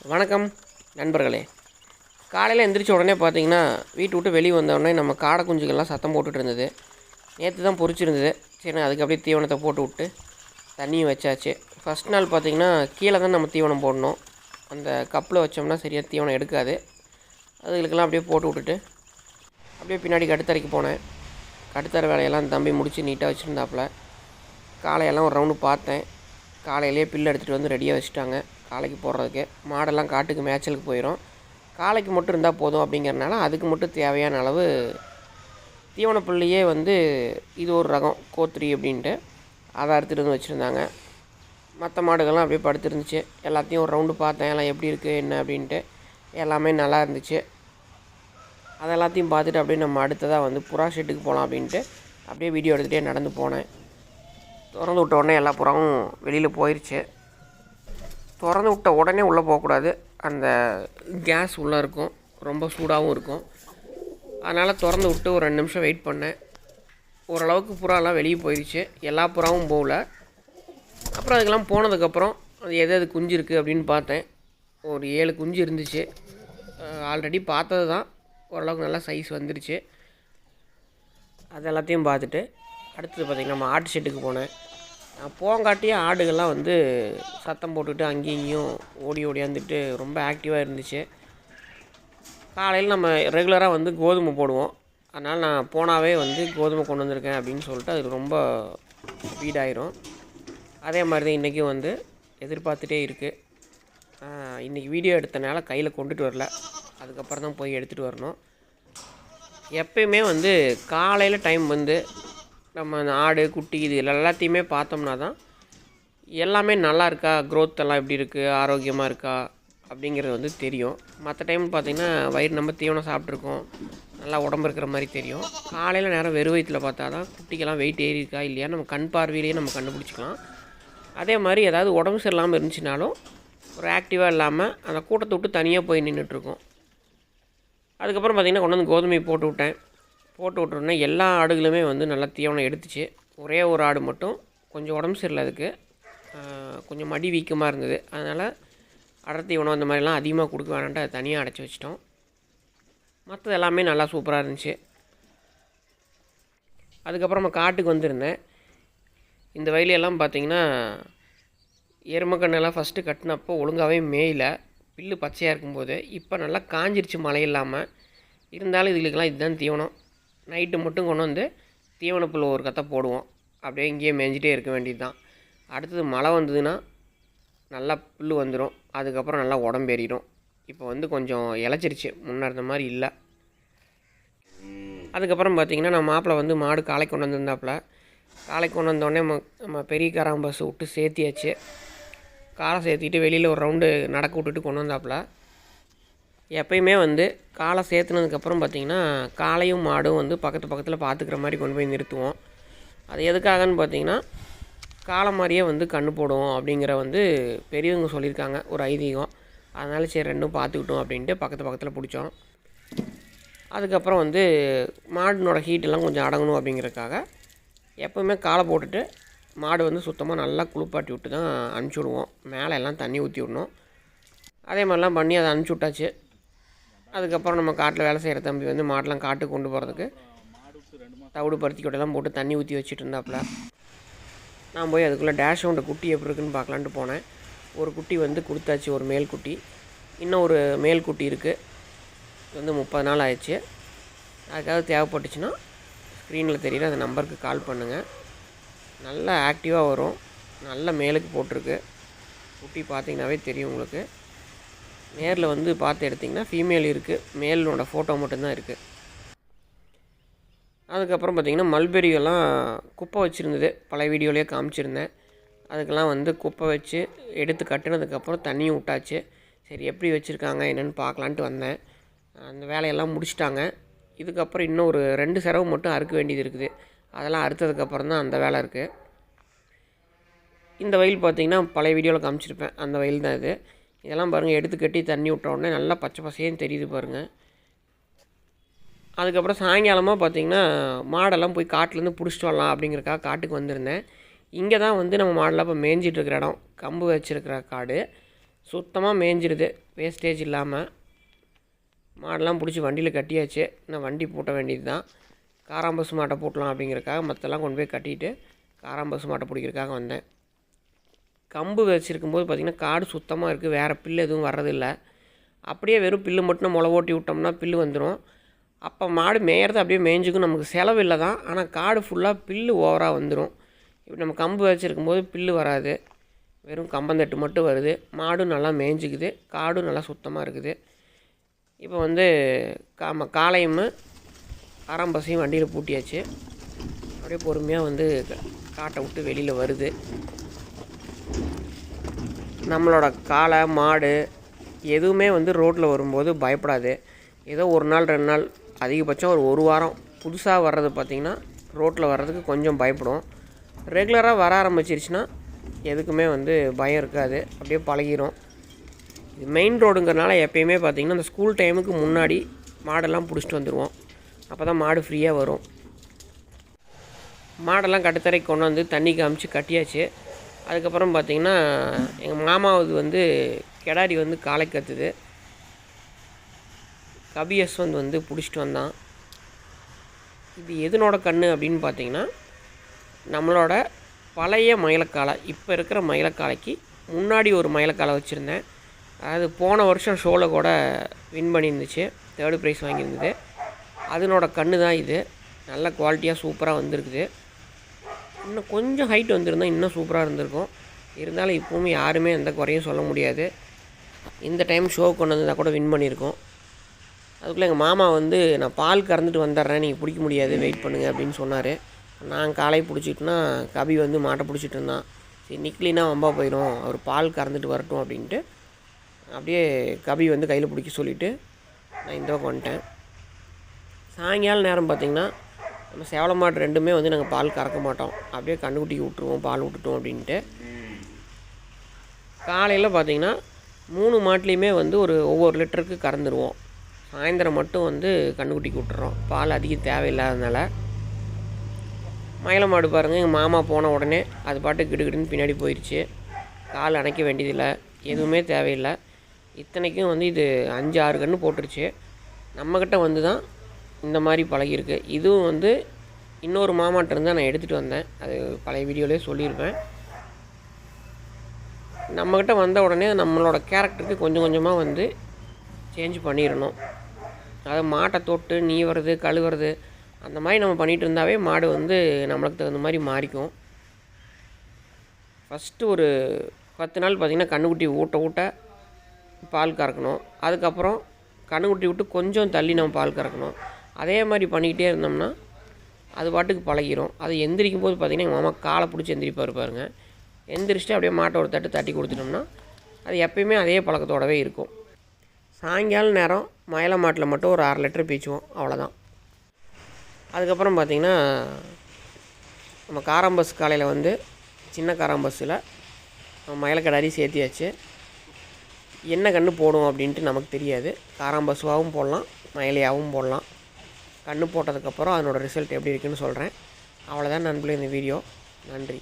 வணக்கம் நண்பர்களே. காலையில் எந்திரிச்ச உடனே பார்த்தீங்கன்னா வீட்டு விட்டு வெளியே வந்தோடனே நம்ம காடை குஞ்சுகள்லாம் சத்தம் போட்டுட்டு இருந்தது. நேற்று தான் பொரிச்சிருந்தது. சரி, அதுக்கு அப்படியே தீவனத்தை போட்டு விட்டு தண்ணியும் வச்சாச்சு. ஃபஸ்ட் நாள் பார்த்திங்கன்னா கீழே தான் நம்ம தீவனம் போடணும். அந்த கப்பில் வச்சோம்னா சரியாக தீவனம் எடுக்காது. அதுகளுக்கெல்லாம் அப்படியே போட்டு விட்டுட்டு அப்படியே பின்னாடி கட்டுத்தரைக்கு போனேன். கட்டுத்தர வேலையெல்லாம் தம்பி முடித்து நீட்டாக வச்சுருந்தாப்புல. காலையெல்லாம் ஒரு ரவுண்டு பார்த்தேன். காலையிலேயே பில்லு எடுத்துகிட்டு வந்து ரெடியாக வச்சுட்டாங்க காலைக்கு போடுறதுக்கு. மாடெல்லாம் காட்டுக்கு மேய்ச்சலுக்கு போயிடும். காலைக்கு மட்டும் இருந்தால் போதும் அப்படிங்கிறனால அதுக்கு மட்டும் தேவையான அளவு தீவன புள்ளியே இது ஒரு ரகம் கோத்திரி அப்படின்ட்டு அதை அறுத்துட்டு வந்து வச்சுருந்தாங்க. மற்ற மாடுகள்லாம் அப்படியே படுத்துருந்துச்சு. எல்லாத்தையும் ஒரு ரவுண்டு பார்த்தேன், எல்லாம் எப்படி இருக்குது என்ன அப்படின்ட்டு. எல்லாமே நல்லா இருந்துச்சு. அது எல்லாத்தையும் பார்த்துட்டு அப்படியே நம்ம அடுத்ததாக புறா ஷெட்டுக்கு போகலாம் அப்படின்ட்டு அப்படியே வீடியோ எடுத்துகிட்டே நடந்து போனேன். திறந்து விட்ட உடனே எல்லா புறாவும் வெளியில் போயிடுச்சு. திறந்து விட்ட உடனே உள்ளே போகக்கூடாது. அந்த கேஸ் உள்ளே இருக்கும், ரொம்ப சூடாகவும் இருக்கும். அதனால் திறந்து விட்டு ஒரு 2 நிமிஷம் வெயிட் பண்ணேன். ஓரளவுக்கு புறாலாம் வெளியே போயிடுச்சு. எல்லா புறாவும் போகல. அப்புறம் அதுக்கெல்லாம் போனதுக்கப்புறம் அது எது குஞ்சு இருக்குது அப்படின்னு பார்த்தேன். ஒரு 7 குஞ்சு இருந்துச்சு. ஆல்ரெடி பார்த்தது தான். ஓரளவுக்கு நல்லா சைஸ் வந்துருச்சு. அது எல்லாத்தையும் பார்த்துட்டு அடுத்தது பார்த்திங்கன்னா நம்ம ஆட்டு ஷெட்டுக்கு போனேன். போங்காட்டியே ஆடுகள்லாம் சத்தம் போட்டுட்டு அங்கேயும் இங்கேயும் ஓடி ஓடியாந்துட்டு ரொம்ப ஆக்டிவாக இருந்துச்சு. காலையில் நம்ம ரெகுலராக கோதுமை போடுவோம். அதனால் நான் போனாவே கோதுமை கொண்டு வந்திருக்கேன் அப்படின்னு சொல்லிட்டு அது ரொம்ப ஸ்பீடாயிரும். அதே மாதிரி தான் இன்றைக்கும் எதிர்பார்த்துட்டே இருக்குது. இன்றைக்கி வீடியோ எடுத்தனால கையில் கொண்டுட்டு வரல. அதுக்கப்புறம் தான் போய் எடுத்துகிட்டு வரணும். எப்பயுமே காலையில் டைம் நம்ம அந்த ஆடு குட்டி இது எல்லாத்தையுமே பார்த்தோம்னா தான் எல்லாமே நல்லா இருக்கா, க்ரோத் எல்லாம் எப்படி இருக்குது, ஆரோக்கியமாக இருக்கா அப்படிங்கிறது தெரியும். மற்ற டைம் பார்த்திங்கன்னா வயிறு நம்ம தீவனம் சாப்பிட்ருக்கோம், நல்லா உடம்பு இருக்கிற மாதிரி தெரியும். காலையில் நேரம் வெறும் வயிற்றில் பார்த்தா தான் குட்டிக்கெல்லாம் வெயிட் ஏறி இருக்கா இல்லையா நம்ம கண் பார்வையிலேயே நம்ம கண்டுபிடிச்சிக்கலாம். அதே மாதிரி ஏதாவது உடம்பு சரியில்லாமல் இருந்துச்சுனாலும் ஒரு ஆக்டிவாக இல்லாமல் அந்த கூட்டத்தை விட்டு தனியாக போய் நின்றுட்டுருக்கோம். அதுக்கப்புறம் பார்த்திங்கன்னா கொண்டு வந்து கோதுமை போட்டு விட்டோன்னே எல்லா ஆடுகளுமே நல்லா தீவனம் எடுத்துச்சு. ஒரே ஒரு ஆடு மட்டும் கொஞ்சம் உடம்பு சரியில்லை, அதுக்கு கொஞ்சம் மடி வீக்கமாக இருந்தது. அதனால் அடர் தீவனம் அந்த மாதிரிலாம் அதிகமாக கொடுக்க வேணான்ட்டு அதை தனியாக அடைச்சி வச்சிட்டோம். மற்றது எல்லாமே நல்லா சூப்பராக இருந்துச்சு. அதுக்கப்புறம் நம்ம காட்டுக்கு வந்திருந்தேன். இந்த வயலையெல்லாம் பார்த்திங்கன்னா எருமக்கண்ணெல்லாம் ஃபஸ்ட்டு கட்டினப்போ ஒழுங்காகவே மேயல, பில்லு பச்சையாக இருக்கும்போது. இப்போ நல்லா காஞ்சிருச்சு மழை இல்லாமல். இருந்தாலும் இதுகளுக்கெல்லாம் இதுதான் தீவனம். நைட்டு மட்டும் கொண்டு தீவனப்புல் ஒரு கத்தை போடுவோம். அப்படியே இங்கேயே மேய்ஞ்சிட்டே இருக்க வேண்டியது தான். அடுத்தது மழை வந்ததுன்னா நல்லா புல் வந்துடும். அதுக்கப்புறம் நல்லா உடம்பேறிடும். இப்போ கொஞ்சம் இளைச்சிருச்சு, முன்ன இருந்த மாதிரி இல்லை. அதுக்கப்புறம் பார்த்திங்கன்னா நம்ம மாப்பிள்ளை மாடு காலை கொண்டு வந்திருந்தாப்புல. காலை கொண்டு வந்தோடனே நம்ம பெரிய காராம் பஸ் விட்டு சேர்த்தியாச்சு. காலை சேர்த்திட்டு வெளியில் ஒரு ரவுண்டு நடக்க விட்டுட்டு கொண்டு வந்தாப்புல. எப்பயுமே காலை சேர்த்துனதுக்கப்புறம் பார்த்திங்கன்னா காலையும் மாடும் பக்கத்து பக்கத்தில் பார்த்துக்கிற மாதிரி கொண்டு போய் நிறுத்துவோம். அது எதுக்காகன்னு பார்த்திங்கன்னா காலை மாதிரியே கண்ணு போடும் அப்படிங்கிற பெரியவங்க சொல்லியிருக்காங்க, ஒரு ஐதீகம். அதனால சரி ரெண்டும் பார்த்துக்கிட்டோம் அப்படின்ட்டு பக்கத்து பக்கத்தில் பிடிச்சோம். அதுக்கப்புறம் மாடினோட ஹீட்டெல்லாம் கொஞ்சம் அடங்கணும் அப்படிங்கிறதுக்காக எப்போவுமே காலை போட்டுட்டு மாடு சுத்தமாக நல்லா குளிப்பாட்டி விட்டு தான் அனுப்பிச்சி விடுவோம். மேலே எல்லாம் தண்ணி ஊற்றி விடணும். அதே மாதிரிலாம் பண்ணி அதை அனுப்பிச்சி விட்டாச்சு. அதுக்கப்புறம் நம்ம காட்டில் வேலை செய்கிற தம்பி மாடெலாம் காட்டுக்கு கொண்டு போகிறதுக்கு தவிடு பருத்தி கொட்டையெல்லாம் போட்டு தண்ணி ஊற்றி வச்சுட்டு இருந்தாப்புல. நான் போய் அதுக்குள்ளே டேஷ் ஹவுண்ட் குட்டி எப்படி இருக்குன்னு பார்க்கலான்ட்டு போனேன். ஒரு குட்டி கொடுத்தாச்சு, ஒரு மேல் குட்டி. இன்னும் ஒரு மேல் குட்டி இருக்குது. இது 30 நாள் ஆயிடுச்சு. அதுக்காக தேவைப்பட்டுச்சுன்னா ஸ்க்ரீனில் தெரியுற அந்த நம்பருக்கு கால் பண்ணுங்கள். நல்லா ஆக்டிவாக வரும். நல்ல மேலுக்கு போட்டிருக்கு. குட்டி பார்த்திங்கனாவே தெரியும் உங்களுக்கு. நேரில் பார்த்து எடுத்திங்கன்னா ஃபீமேல் இருக்குது, மேலோட ஃபோட்டோ மட்டும்தான் இருக்குது. அதுக்கப்புறம் பார்த்திங்கன்னா மல்பெரியெல்லாம் குப்பை வச்சுருந்தது, பழைய வீடியோலேயே காமிச்சிருந்தேன். அதுக்கெல்லாம் குப்பை வச்சு எடுத்து கட்டினதுக்கப்புறம் தண்ணியும் விட்டாச்சு. சரி எப்படி வச்சுருக்காங்க என்னென்னு பார்க்கலான்ட்டு வந்தேன். அந்த வேலையெல்லாம் முடிச்சிட்டாங்க. இதுக்கப்புறம் இன்னும் ஒரு 2 செரவு மட்டும் அறுக்க வேண்டியது இருக்குது. அதெல்லாம் அறுத்ததுக்கப்புறம் தான் அந்த வேலை இருக்குது. இந்த வயல் பார்த்திங்கன்னா பழைய வீடியோவில் காமிச்சிருப்பேன், அந்த வயல் தான் இது. இதெல்லாம் பாருங்கள், எடுத்து கட்டி தண்ணி விட்ட உடனே நல்லா பச்சை பசேன்னு தெரியுது பாருங்கள். அதுக்கப்புறம் சாயங்காலமாக பார்த்திங்கன்னா மாடெல்லாம் போய் காட்டிலேருந்து பிடிச்சிட்டு வரலாம் அப்படிங்கிறக்காக காட்டுக்கு வந்திருந்தேன். இங்கே தான் நம்ம மாடெல்லாம் இப்போ மேய்ஞ்சிட்ருக்கிற இடம், கம்பு வச்சுருக்கிற காடு. சுத்தமாக மேய்ஞ்சிருது, வேஸ்டேஜ் இல்லாமல். மாடெல்லாம் பிடிச்சி வண்டியில் கட்டியாச்சு. இன்னும் வண்டி பூட்ட வேண்டியது தான். காராம்பசு மாட்டை பூட்டலாம் அப்படிங்கிறக்காக மற்றெல்லாம் கொண்டு போய் கட்டிட்டு காராம்பசு மாட்டை பிடிக்கிறதுக்காக வந்தேன். கம்பு வச்சுருக்கும்போது பார்த்திங்கன்னா காடு சுத்தமாக இருக்குது, வேறு பில்லு எதுவும் வர்றதில்லை. அப்படியே வெறும் பில்லு மட்டும் முளை ஓட்டி விட்டோம்னா பில்லு வந்துடும். அப்போ மாடு மேயறது அப்படியே மேய்ஞ்சிக்கும், நமக்கு செலவு இல்லை தான். ஆனால் காடு ஃபுல்லாக பில்லு ஓவராக வந்துடும். இப்போ நம்ம கம்பு வச்சுருக்கும்போது பில்லு வராது, வெறும் கம்பந்தட்டு மட்டும் வருது. மாடும் நல்லா மேய்ஞ்சிக்குது, காடும் நல்லா சுத்தமாக இருக்குது. இப்போ வந்து காலையும் காராம்பசையும் வண்டியில் பூட்டியாச்சு. அப்படியே பொறுமையாக வந்து காட்டை விட்டு வெளியில் வருது. நம்மளோட காளை மாடு எதுவுமே வந்து ரோட்டில் வரும்போது பயப்படாது. ஏதோ ஒரு நாள் 2 நாள், அதிகபட்சம் ஒரு வாரம் புதுசாக வர்றது பார்த்திங்கன்னா ரோட்டில் வர்றதுக்கு கொஞ்சம் பயப்படும். ரெகுலராக வர ஆரம்பிச்சிருச்சுன்னா எதுக்குமே வந்து பயம் இருக்காது, அப்படியே பழகிரும். இது மெயின் ரோடுங்கிறனால எப்பயுமே பார்த்திங்கன்னா அந்த ஸ்கூல் டைமுக்கு முன்னாடி மாடெல்லாம் பிடிச்சிட்டு வந்துடுவோம். அப்போ தான் மாடு ஃப்ரீயாக வரும். மாடெல்லாம் கட்டுத்தரைக்கு கொண்டு வந்து தண்ணி காமிச்சு கட்டியாச்சு. அதுக்கப்புறம் பார்த்திங்கன்னா எங்கள் மாமாவது வந்து கிடாரி வந்து காளை கத்துது. கபியஸ்வந்த் வந்து பிடிச்சிட்டு வந்தான். இது எதனோட கன்று அப்படின்னு பார்த்திங்கன்னா நம்மளோட பழைய மயிலக்காளை, இப்போ இருக்கிற மயிலக்காளைக்கு முன்னாடி ஒரு மயிலக்காளை வச்சுருந்தேன். அதாவது போன வருஷம் ஷோவில் கூட வின் பண்ணியிருந்துச்சு, 3rd ப்ரைஸ் வாங்கியிருந்தது. அதனோட கன்று தான் இது. நல்ல குவாலிட்டியாக சூப்பராக வந்திருக்குது. இன்னும் கொஞ்சம் ஹைட் வந்திருந்தால் இன்னும் சூப்பராக இருந்திருக்கும். இருந்தாலும் இப்போவும் யாருமே எந்த குறையும் சொல்ல முடியாது. இந்த டைம் ஷோ கொண்டு வந்தால் கூட வின் பண்ணியிருக்கோம். அதுக்குள்ளே எங்கள் மாமா வந்து நான் பால் கறந்துட்டு வந்துடுறேன், நீங்கள் பிடிக்க முடியாது, வெயிட் பண்ணுங்கள் அப்படின்னு சொன்னார். நான் காலை பிடிச்சிட்டுனா கபி வந்து மாட்டை பிடிச்சிட்டு இருந்தான். சரி நிக்கலினா வம்பா போயிடும், அவர் பால் கறந்துட்டு வரட்டும் அப்படின்ட்டு அப்படியே கபி வந்து கையில் பிடிக்க சொல்லிவிட்டு நான் இந்த பக்கம் வந்துட்டேன். சாயங்காலம் நேரம் பார்த்திங்கன்னா நம்ம சேவல மாடு ரெண்டுமே வந்து நாங்கள் பால் கறக்க மாட்டோம், அப்படியே கண்ணுக்குட்டிக்கு விட்டுருவோம், பால் விட்டுட்டோம் அப்படின்ட்டு. காலையில் பார்த்திங்கன்னா 3 மாட்லேயுமே வந்து ஒவ்வொரு லிட்டருக்கு கறந்துடுவோம். சாயந்தரம் மட்டும் வந்து கண்ணுக்குட்டிக்கு விட்டுறோம், பால் அதிகம் தேவையில்லாததுனால. மயில மாடு பாருங்கள், எங்கள் மாமா போன உடனே அது பாட்டு கிடுகிடுன்னு பின்னாடி போயிடுச்சு. கால் அணைக்க வேண்டியதில்லை, எதுவுமே தேவையில்லை. இத்தனைக்கும் வந்து இது 5-6 கன்று போட்டுருச்சு. நம்மக்கிட்ட வந்து தான் இந்த மாதிரி பழகிருக்கு. இதுவும் வந்து இன்னொரு மாமாட்ட இருந்தால் நான் எடுத்துகிட்டு வந்தேன், அது பழைய வீடியோலேயே சொல்லியிருப்பேன். நம்மக்கிட்ட வந்த உடனே நம்மளோட கேரக்டருக்கு கொஞ்சம் கொஞ்சமாக வந்து சேஞ்ச் பண்ணிடணும். அதை மாட்டை தொட்டு நீவுறது கழுவுறது அந்த மாதிரி நம்ம பண்ணிகிட்டு இருந்தாவே மாடு வந்து நம்மளுக்கு தகுந்த மாதிரி மாறிக்கும். ஃபஸ்ட்டு ஒரு 10 நாள் பார்த்திங்கன்னா கண்ணுக்குட்டி ஊட்ட பால் கறக்கணும். அதுக்கப்புறம் கண்ணுக்குட்டி விட்டு கொஞ்சம் தள்ளி நம்ம பால் கறக்கணும். அதே மாதிரி பண்ணிக்கிட்டே இருந்தோம்னா அது பாட்டுக்கு பழகிரும். அது எந்திரிக்கும் போது பார்த்திங்கன்னா எங்கள் மாமா காலை பிடிச்சி எந்திரிப்பார் பாருங்க. எந்திரிச்சிட்டு அப்படியே மாட்டை ஒரு தட்டி கொடுத்துட்டோம்னா அது எப்பயுமே அதே பழக்கத்தோடவே இருக்கும். சாயங்கால நேரம் மயில மாட்டில் மட்டும் ஒரு 1/2 லிட்டர் பீச்சுவோம், அவ்வளோதான். அதுக்கப்புறம் பார்த்திங்கன்னா நம்ம காராம்பஸ் காலையில் வந்து சின்ன காராம்பஸில் நம்ம மயிலக்கடாரி சேர்த்தியாச்சு. என்ன கன்று போடும் அப்படின்ட்டு நமக்கு தெரியாது. காராம்பசுவாகவும் போடலாம், மயிலையாகவும் போடலாம். கன்று போட்டதுக்கப்புறம் அதனோட ரிசல்ட் எப்படி இருக்குன்னு சொல்கிறேன். அவ்வளோதான் நண்பர்களே இந்த வீடியோ. நன்றி.